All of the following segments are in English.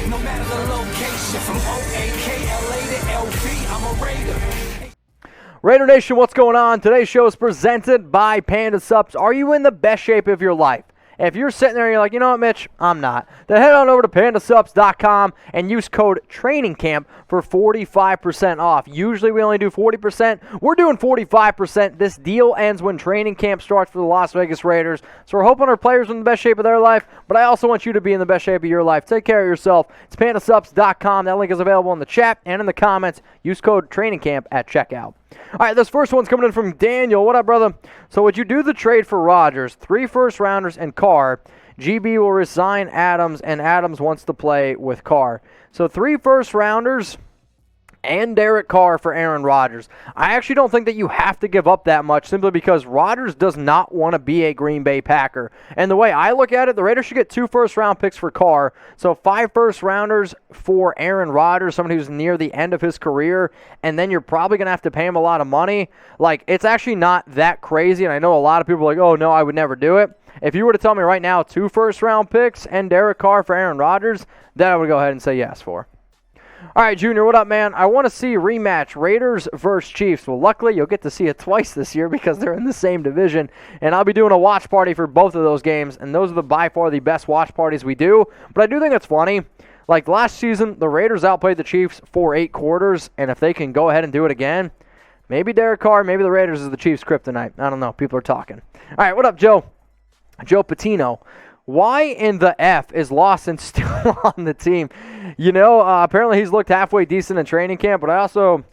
No matter the location, from O-A-K-L-A to LV, I'm a Raider. Raider Nation, what's going on? Today's show is presented by Panda Supps. Are you in the best shape of your life? If you're sitting there and you're like, you know what, Mitch, I'm not, then head on over to pandasupps.com and use code TRAININGCAMP for 45% off. Usually we only do 40%. We're doing 45%. This deal ends when training camp starts for the Las Vegas Raiders. So we're hoping our players are in the best shape of their life, but I also want you to be in the best shape of your life. Take care of yourself. It's pandasupps.com. That link is available in the chat and in the comments. Use code TRAININGCAMP at checkout. All right, this first one's coming in from Daniel. What up, brother? So would you do the trade for Rodgers, 3 first-rounders, and Carr? GB will resign Adams, and Adams wants to play with Carr. So 3 first-rounders and Derek Carr for Aaron Rodgers. I actually don't think that you have to give up that much simply because Rodgers does not want to be a Green Bay Packer. And the way I look at it, the Raiders should get 2 first-round picks for Carr. So 5 first-rounders for Aaron Rodgers, someone who's near the end of his career, and then you're probably going to have to pay him a lot of money. Like, it's actually not that crazy, and I know a lot of people are like, oh, no, I would never do it. If you were to tell me right now 2 first-round picks and Derek Carr for Aaron Rodgers, then I would go ahead and say yes for. All right, Junior, what up, man? I want to see a rematch, Raiders versus Chiefs. Well, luckily, you'll get to see it twice this year because they're in the same division, and I'll be doing a watch party for both of those games, and those are by far the best watch parties we do. But I do think it's funny. Like last season, the Raiders outplayed the Chiefs for 8 quarters, and if they can go ahead and do it again, maybe Derek Carr, maybe the Raiders is the Chiefs' kryptonite. I don't know. People are talking. All right, what up, Joe? Joe Patino. Why in the F is Lawson still on the team? You know, apparently he's looked halfway decent in training camp, but I also,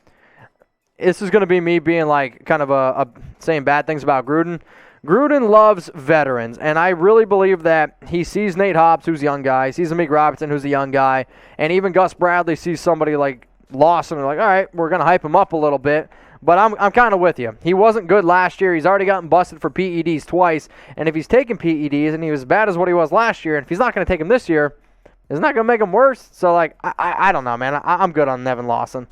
this is going to be me being like kind of saying bad things about Gruden. Gruden loves veterans, and I really believe that he sees Nate Hobbs, who's a young guy, sees Amik Robertson, who's a young guy, and even Gus Bradley sees somebody like Lawson and like, all right, we're going to hype him up a little bit. But I'm kind of with you. He wasn't good last year. He's already gotten busted for PEDs twice. And if he's taking PEDs and he was as bad as what he was last year, and if he's not going to take them this year, it's not going to make him worse. So, like, I don't know, man. I'm good on Nevin Lawson.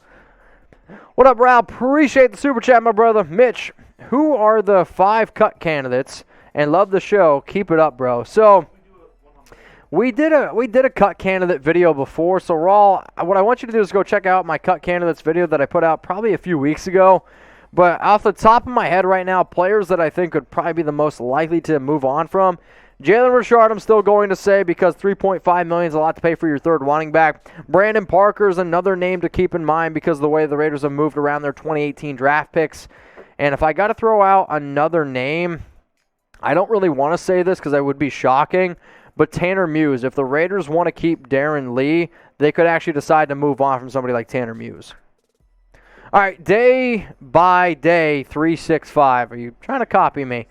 What up, Ralph? Appreciate the super chat, my brother. Mitch, who are the 5 cut candidates? And love the show. Keep it up, bro. So, we did a cut candidate video before, so Raw, what I want you to do is go check out my cut candidates video that I put out probably a few weeks ago. But off the top of my head right now, players that I think would probably be the most likely to move on from, Jalen Richard, I'm still going to say because $3.5 million is a lot to pay for your third running back. Brandon Parker is another name to keep in mind because of the way the Raiders have moved around their 2018 draft picks. And if I got to throw out another name, I don't really want to say this because that would be shocking, but Tanner Muse, if the Raiders want to keep Darren Lee, they could actually decide to move on from somebody like Tanner Muse. All right, day by day 365. Are you trying to copy me?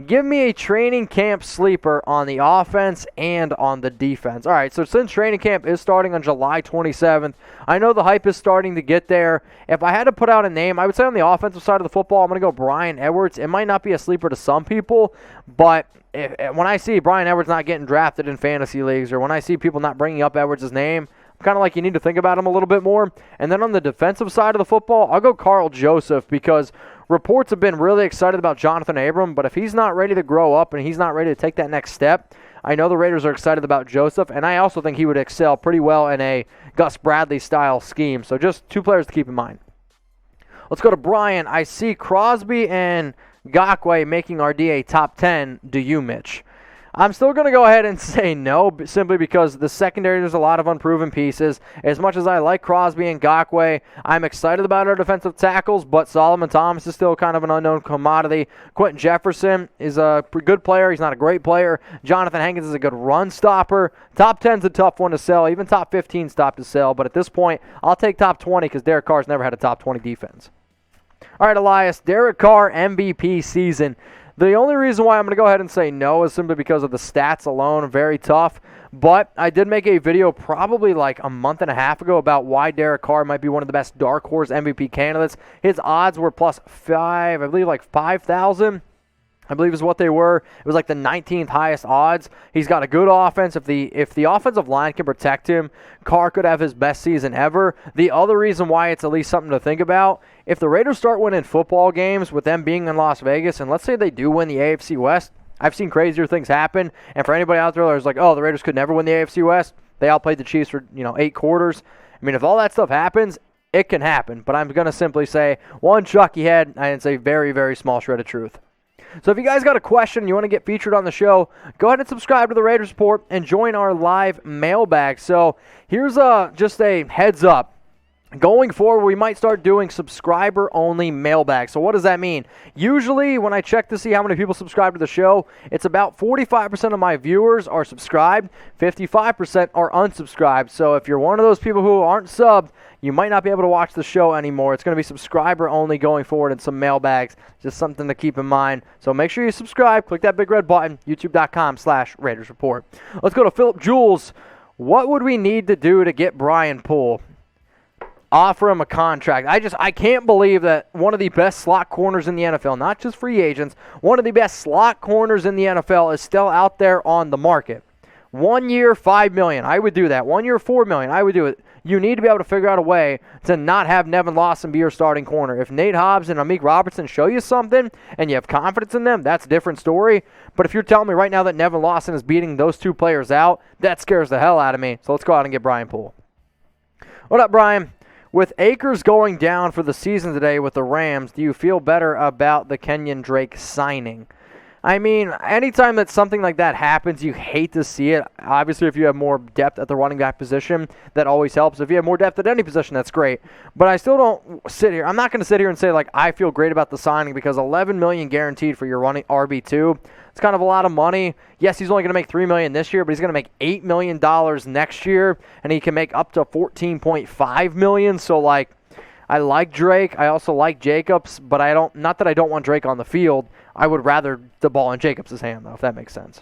Give me a training camp sleeper on the offense and on the defense. All right, so since training camp is starting on July 27th, I know the hype is starting to get there. If I had to put out a name, I would say on the offensive side of the football, I'm going to go Bryan Edwards. It might not be a sleeper to some people, but when I see Bryan Edwards not getting drafted in fantasy leagues or when I see people not bringing up Edwards' name, I'm kind of like you need to think about him a little bit more. And then on the defensive side of the football, I'll go Carl Joseph because reports have been really excited about Jonathan Abram, but if he's not ready to grow up and he's not ready to take that next step, I know the Raiders are excited about Joseph, and I also think he would excel pretty well in a Gus Bradley-style scheme. So just 2 players to keep in mind. Let's go to Brian. I see Crosby and Njakue making our DA top 10. Do you, Mitch? I'm still going to go ahead and say no, simply because the secondary, there's a lot of unproven pieces. As much as I like Crosby and Njakue, I'm excited about our defensive tackles, but Solomon Thomas is still kind of an unknown commodity. Quentin Jefferson is a good player. He's not a great player. Jonathan Hankins is a good run stopper. Top 10's a tough one to sell. Even top 15's tough to sell, but at this point, I'll take top 20 because Derek Carr's never had a top 20 defense. All right, Elias, Derek Carr MVP season. The only reason why I'm going to go ahead and say no is simply because of the stats alone. Very tough. But I did make a video probably like a month and a half ago about why Derek Carr might be one of the best dark horse MVP candidates. His odds were plus 5, I believe like 5,000. I believe is what they were. It was like the 19th highest odds. He's got a good offense. If the offensive line can protect him, Carr could have his best season ever. The other reason why it's at least something to think about, if the Raiders start winning football games with them being in Las Vegas, and let's say they do win the AFC West, I've seen crazier things happen. And for anybody out there that's like, oh, the Raiders could never win the AFC West, They outplayed the Chiefs for 8 quarters. I mean, if all that stuff happens, it can happen. But I'm going to simply say one chalky head and say very, very small shred of truth. So if you guys got a question and you want to get featured on the show, go ahead and subscribe to the Raiders Report and join our live mailbag. So here's just a heads up. Going forward, we might start doing subscriber-only mailbag. So what does that mean? Usually, when I check to see how many people subscribe to the show, it's about 45% of my viewers are subscribed, 55% are unsubscribed. So if you're one of those people who aren't subbed, you might not be able to watch the show anymore. It's going to be subscriber-only going forward and some mailbags. Just something to keep in mind. So make sure you subscribe. Click that big red button, youtube.com/Raiders Report. Let's go to Philip Jules. What would we need to do to get Brain Poole? Offer him a contract. I can't believe that one of the best slot corners in the NFL, not just free agents, one of the best slot corners in the NFL is still out there on the market. 1 year, $5 million. I would do that. 1 year, $4 million. I would do it. You need to be able to figure out a way to not have Nevin Lawson be your starting corner. If Nate Hobbs and Amik Robertson show you something and you have confidence in them, that's a different story. But if you're telling me right now that Nevin Lawson is beating those two players out, that scares the hell out of me. So let's go out and get Brain Poole. What up, Brian? With Akers going down for the season today with the Rams, do you feel better about the Kenyon Drake signing? I mean, anytime that something like that happens, you hate to see it. Obviously, if you have more depth at the running back position, that always helps. If you have more depth at any position, that's great. But I still don't sit here. I'm not going to sit here and say, like, I feel great about the signing because $11 million guaranteed for your running RB2. It's kind of a lot of money. Yes, he's only going to make $3 million this year, but he's going to make $8 million next year, and he can make up to $14.5 million. So, like, I like Drake. I also like Jacobs, but not that I don't want Drake on the field. I would rather the ball in Jacobs' hand, though, if that makes sense.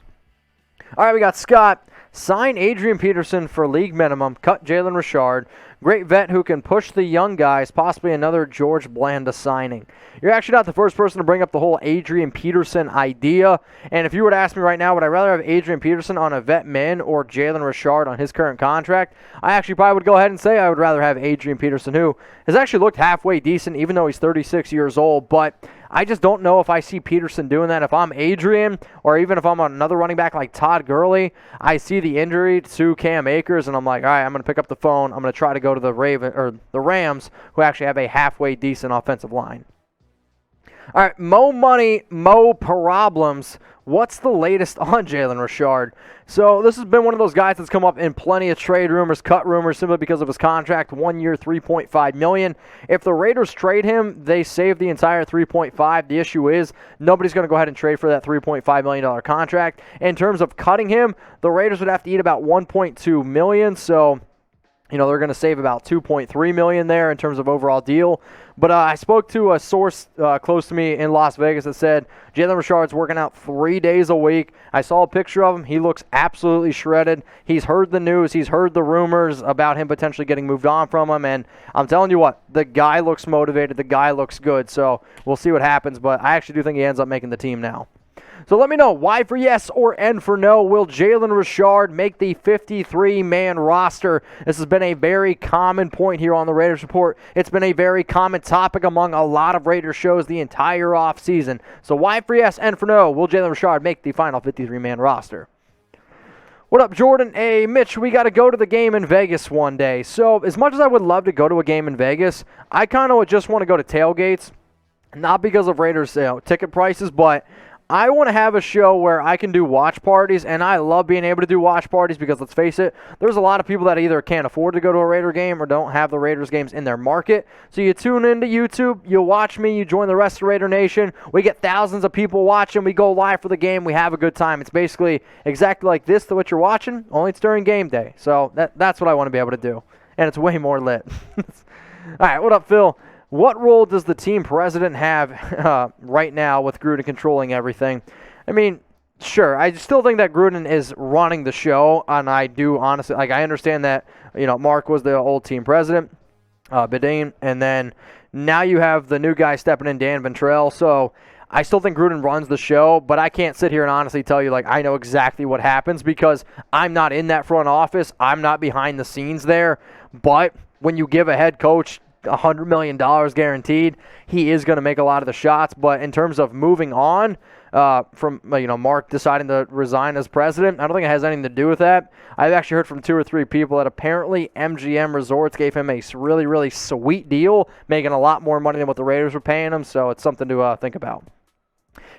All right, we got Scott. Sign Adrian Peterson for league minimum. Cut Jalen Richard. Great vet who can push the young guys. Possibly another George Blanda signing. You're actually not the first person to bring up the whole Adrian Peterson idea. And if you were to ask me right now, would I rather have Adrian Peterson on a vet min or Jalen Richard on his current contract? I actually probably would go ahead and say I would rather have Adrian Peterson, who has actually looked halfway decent, even though he's 36 years old. But I just don't know if I see Peterson doing that. If I'm Adrian, or even if I'm on another running back like Todd Gurley, I see the injury to Cam Akers, and I'm like, all right, I'm going to pick up the phone. I'm going to try to go to the Rams, who actually have a halfway decent offensive line. All right, Mo Money, Mo Problems. What's the latest on Jalen Richard? So this has been one of those guys that's come up in plenty of trade rumors, cut rumors, simply because of his contract, 1 year, $3.5 million. If the Raiders trade him, they save the entire $3.5. The issue is nobody's going to go ahead and trade for that $3.5 million contract. In terms of cutting him, the Raiders would have to eat about $1.2 million. So, they're going to save about $2.3 million there in terms of overall deal. But I spoke to a source close to me in Las Vegas that said Jalen Richard's working out 3 days a week. I saw a picture of him. He looks absolutely shredded. He's heard the news. He's heard the rumors about him potentially getting moved on from him. And I'm telling you what, the guy looks motivated. The guy looks good. So we'll see what happens. But I actually do think he ends up making the team now. So let me know, Y for yes or N for no. Will Jalen Richard make the 53-man roster? This has been a very common point here on the Raiders Report. It's been a very common topic among a lot of Raiders shows the entire offseason. So Y for yes, N for no. Will Jalen Richard make the final 53-man roster? What up, Jordan? Hey, Mitch, we got to go to the game in Vegas one day. So as much as I would love to go to a game in Vegas, I kind of just want to go to tailgates. Not because of Raiders ticket prices, but I want to have a show where I can do watch parties, and I love being able to do watch parties because, let's face it, there's a lot of people that either can't afford to go to a Raider game or don't have the Raiders games in their market. So you tune into YouTube, you watch me, you join the rest of Raider Nation. We get thousands of people watching. We go live for the game. We have a good time. It's basically exactly like this to what you're watching, only it's during game day. So that's what I want to be able to do, and it's way more lit. All right, what up, Phil? What role does the team president have right now with Gruden controlling everything? I mean, sure, I still think that Gruden is running the show, and I do honestly, I understand that, Mark was the old team president, Bedane, and then now you have the new guy stepping in, Dan Ventrell, so I still think Gruden runs the show, but I can't sit here and honestly tell you, I know exactly what happens because I'm not in that front office. I'm not behind the scenes there, but when you give a head coach $100 million guaranteed, he is going to make a lot of the shots. But in terms of moving on, from Mark deciding to resign as president. I don't think it has anything to do with that. I've actually heard from 2 or 3 people that apparently MGM Resorts gave him a really, really sweet deal, making a lot more money than what the Raiders were paying him, so it's something to think about.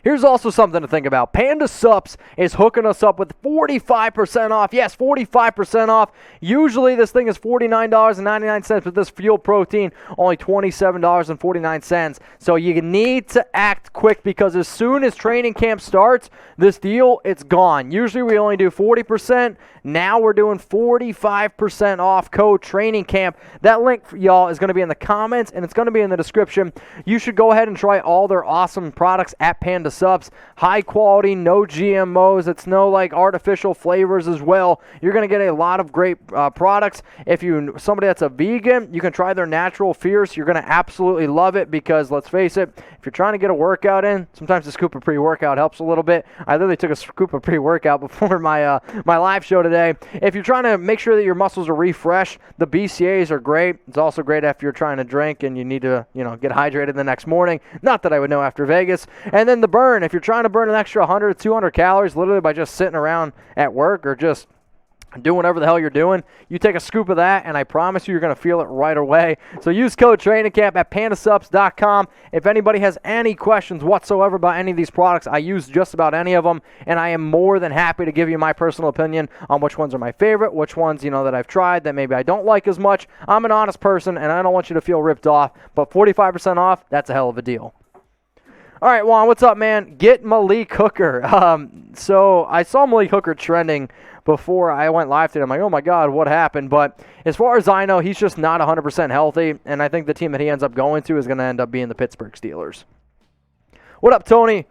Here's also something to think about. Panda Supps is hooking us up with 45% off. Yes, 45% off. Usually this thing is $49.99, but this fuel protein only $27.49. So you need to act quick because as soon as training camp starts, this deal, it's gone. Usually we only do 40%. Now we're doing 45% off code training camp. That link, y'all, is going to be in the comments, and it's going to be in the description. You should go ahead and try all their awesome products at Panda Supps. High quality, no GMOs. It's no artificial flavors as well. You're going to get a lot of great products. If you're somebody that's a vegan, you can try their Natural Fierce. You're going to absolutely love it because, let's face it, if you're trying to get a workout in, sometimes a scoop of pre-workout helps a little bit. I literally took a scoop of pre-workout before my live show today. If you're trying to make sure that your muscles are refreshed, the BCAAs are great. It's also great if you're trying to drink and you need to, get hydrated the next morning. Not that I would know after Vegas. And then the burn. If you're trying to burn an extra 100, 200 calories literally by just sitting around at work or just doing whatever the hell you're doing, you take a scoop of that, and I promise you're going to feel it right away. So use code TrainingCamp at pandasupps.com. If anybody has any questions whatsoever about any of these products, I use just about any of them, and I am more than happy to give you my personal opinion on which ones are my favorite, which ones, that I've tried that maybe I don't like as much. I'm an honest person, and I don't want you to feel ripped off, but 45% off, that's a hell of a deal. All right, Juan, what's up, man? Get Malik Hooker. So I saw Malik Hooker trending before I went live today. I'm like, oh, my God, what happened? But as far as I know, he's just not 100% healthy, and I think the team that he ends up going to is going to end up being the Pittsburgh Steelers. What up, Tony?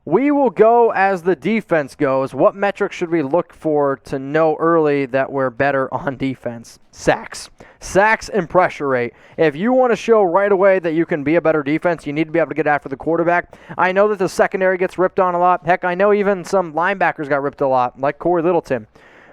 We will go as the defense goes. What metrics should we look for to know early that we're better on defense? Sacks. Sacks and pressure rate. If you want to show right away that you can be a better defense, you need to be able to get after the quarterback. I know that the secondary gets ripped on a lot. Heck, I know even some linebackers got ripped a lot, like Corey Littleton.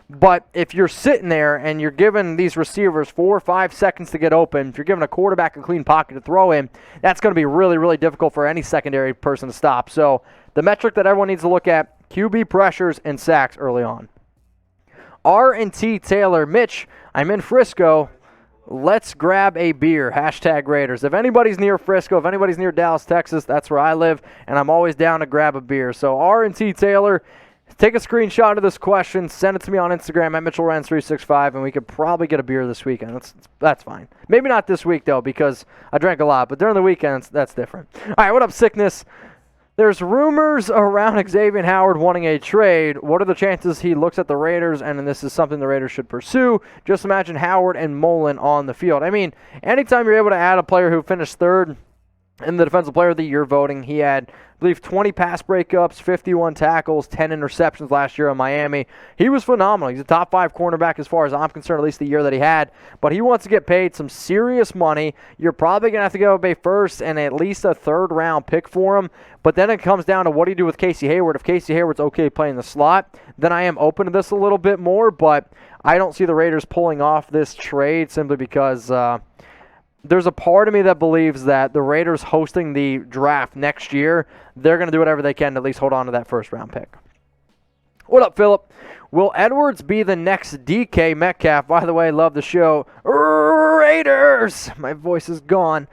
But if you're sitting there and you're giving these receivers 4 or 5 seconds to get open, if you're giving a quarterback a clean pocket to throw in, that's going to be really, really difficult for any secondary person to stop. So the metric that everyone needs to look at, QB pressures and sacks early on. R&T Taylor, Mitch, I'm in Frisco. Let's grab a beer. # Raiders. If anybody's near Frisco, if anybody's near Dallas, Texas, that's where I live, and I'm always down to grab a beer. So R&T Taylor, take a screenshot of this question, send it to me on Instagram at Mitchell Renz 365, and we could probably get a beer this weekend. That's fine. Maybe not this week, though, because I drank a lot, but during the weekends, that's different. All right, what up, Sickness? There's rumors around Xavier Howard wanting a trade. What are the chances he looks at the Raiders, and this is something the Raiders should pursue? Just imagine Howard and Mullen on the field. I mean, anytime you're able to add a player who finished third in the Defensive Player of the Year voting, he had, I believe, 20 pass breakups, 51 tackles, 10 interceptions last year in Miami. He was phenomenal. He's a top 5 cornerback as far as I'm concerned, at least the year that he had. But he wants to get paid some serious money. You're probably going to have to give up a first and at least a third-round pick for him. But then it comes down to what do you do with Casey Hayward. If Casey Hayward's okay playing the slot, then I am open to this a little bit more. But I don't see the Raiders pulling off this trade simply because there's a part of me that believes that the Raiders hosting the draft next year, they're going to do whatever they can to at least hold on to that first-round pick. What up, Philip? Will Edwards be the next DK Metcalf? By the way, love the show. Raiders! My voice is gone.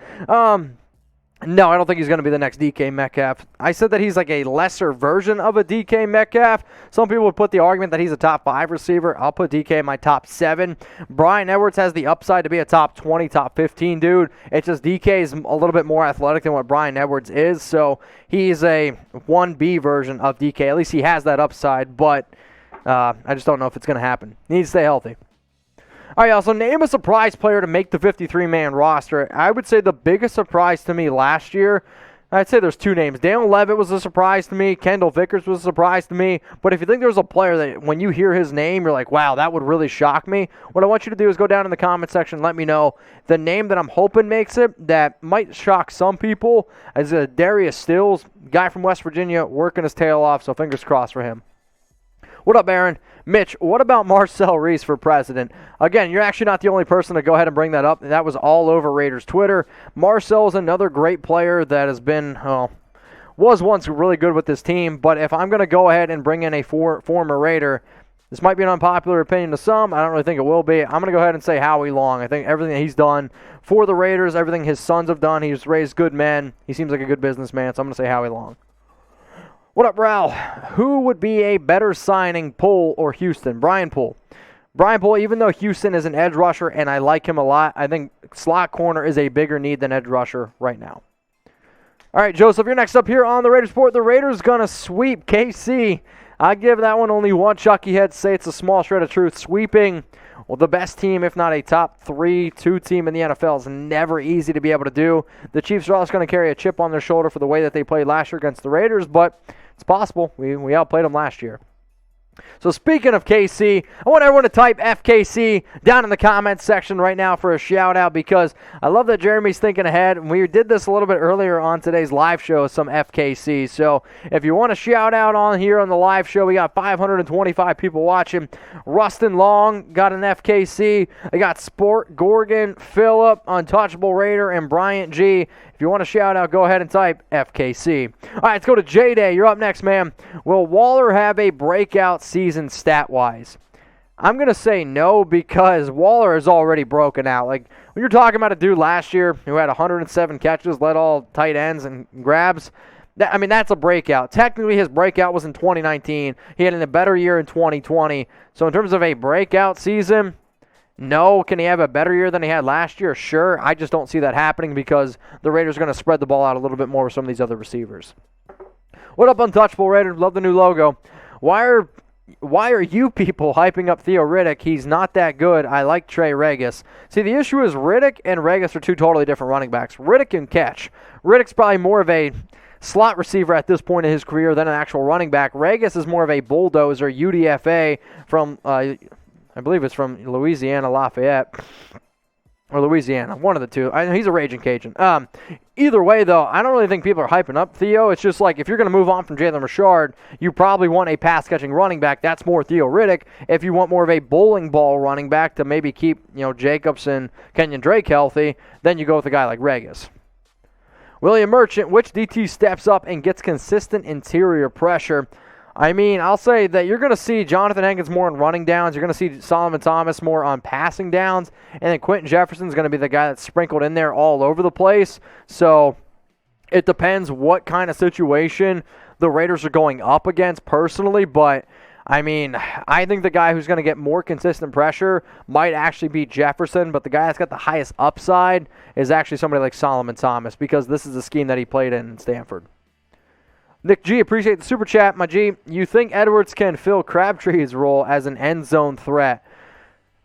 No, I don't think he's going to be the next DK Metcalf. I said that he's like a lesser version of a DK Metcalf. Some people would put the argument that he's a top 5 receiver. I'll put DK in my top 7. Brian Edwards has the upside to be a top 20, top 15 dude. It's just DK is a little bit more athletic than what Brian Edwards is. So he's a 1B version of DK. At least he has that upside, but I just don't know if it's going to happen. He needs to stay healthy. All right, also name a surprise player to make the 53-man roster. I would say the biggest surprise to me last year, I'd say there's 2 names. Daniel Levitt was a surprise to me. Kendall Vickers was a surprise to me. But if you think there's a player that when you hear his name, you're like, wow, that would really shock me, what I want you to do is go down in the comment section and let me know the name that I'm hoping makes it that might shock some people is Darius Stills, guy from West Virginia, working his tail off, so fingers crossed for him. What up, Aaron? Mitch, what about Marcel Reese for president? Again, you're actually not the only person to go ahead and bring that up. That was all over Raiders Twitter. Marcel is another great player that has been, was once really good with this team, but if I'm going to go ahead and bring in a former Raider, this might be an unpopular opinion to some. I don't really think it will be. I'm going to go ahead and say Howie Long. I think everything that he's done for the Raiders, everything his sons have done, he's raised good men. He seems like a good businessman, so I'm going to say Howie Long. What up, Ral? Who would be a better signing, Poole or Houston? Brain Poole. Brain Poole, even though Houston is an edge rusher, and I like him a lot, I think slot corner is a bigger need than edge rusher right now. All right, Joseph, you're next up here on the Raiders Report. The Raiders going to sweep KC. I give that one only one Chucky head. Say it's a small shred of truth. Sweeping the best team, if not a top 3-2 team in the NFL, is never easy to be able to do. The Chiefs are also going to carry a chip on their shoulder for the way that they played last year against the Raiders, but it's possible. We outplayed them last year. So speaking of KC, I want everyone to type FKC down in the comments section right now for a shout-out because I love that Jeremy's thinking ahead. We did this a little bit earlier on today's live show, some FKC. So if you want a shout-out on here on the live show, we got 525 people watching. Rustin Long got an FKC. I got Sport, Gorgon, Phillip, Untouchable Raider, and Bryant G. If you want a shout-out, go ahead and type FKC. All right, let's go to J-Day. You're up next, man. Will Waller have a breakout season stat-wise? I'm going to say no because Waller is already broken out. Like, when you're talking about a dude last year who had 107 catches, led all tight ends and grabs, that's a breakout. Technically, his breakout was in 2019. He had a better year in 2020. So in terms of a breakout season, no. Can he have a better year than he had last year? Sure. I just don't see that happening because the Raiders are going to spread the ball out a little bit more with some of these other receivers. What up, Untouchable Raider? Love the new logo. Why are you people hyping up Theo Riddick? He's not that good. I like Trey Regis. See, the issue is Riddick and Regis are two totally different running backs. Riddick can catch. Riddick's probably more of a slot receiver at this point in his career than an actual running back. Regis is more of a bulldozer, UDFA from I believe it's from Louisiana, Lafayette, or Louisiana, one of the two. He's a raging Cajun. Either way, though, I don't really think people are hyping up Theo. It's just like if you're going to move on from Jalen Richard, you probably want a pass-catching running back. That's more Theo Riddick. If you want more of a bowling ball running back to maybe keep Jacobs and Kenyon Drake healthy, then you go with a guy like Regis. William Merchant, which DT steps up and gets consistent interior pressure? I'll say that you're going to see Jonathan Hankins more on running downs. You're going to see Solomon Thomas more on passing downs. And then Quentin Jefferson's going to be the guy that's sprinkled in there all over the place. So it depends what kind of situation the Raiders are going up against personally. But, I think the guy who's going to get more consistent pressure might actually be Jefferson. But the guy that's got the highest upside is actually somebody like Solomon Thomas because this is the scheme that he played in Stanford. Nick G, appreciate the super chat. My G, you think Edwards can fill Crabtree's role as an end zone threat?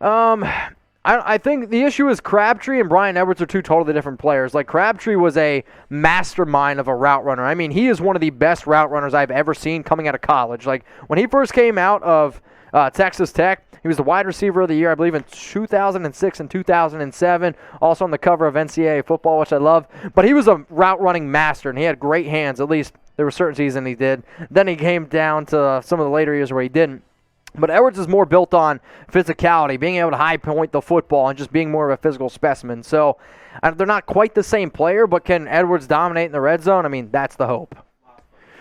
I think the issue is Crabtree and Brian Edwards are two totally different players. Like, Crabtree was a mastermind of a route runner. He is one of the best route runners I've ever seen coming out of college. Like, when he first came out of Texas Tech, he was the wide receiver of the year, I believe, in 2006 and 2007. Also on the cover of NCAA football, which I love. But he was a route running master, and he had great hands. At least there were certain seasons he did. Then he came down to some of the later years where he didn't. But Edwards is more built on physicality, being able to high point the football and just being more of a physical specimen. So they're not quite the same player, but can Edwards dominate in the red zone? That's the hope.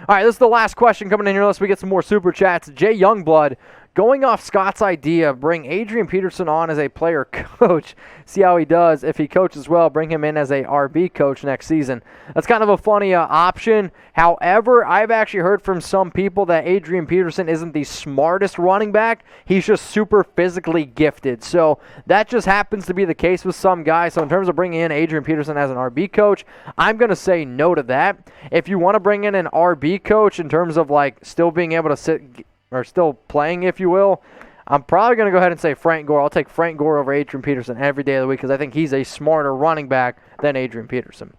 All right, this is the last question coming in here. Let's get some more super chats. Jay Youngblood, going off Scott's idea, bring Adrian Peterson on as a player coach. See how he does. If he coaches well, bring him in as a RB coach next season. That's kind of a funny option. However, I've actually heard from some people that Adrian Peterson isn't the smartest running back. He's just super physically gifted. So that just happens to be the case with some guys. So in terms of bringing in Adrian Peterson as an RB coach, I'm going to say no to that. If you want to bring in an RB coach in terms of still being able to sit or still playing, if you will, I'm probably going to go ahead and say Frank Gore. I'll take Frank Gore over Adrian Peterson every day of the week because I think he's a smarter running back than Adrian Peterson.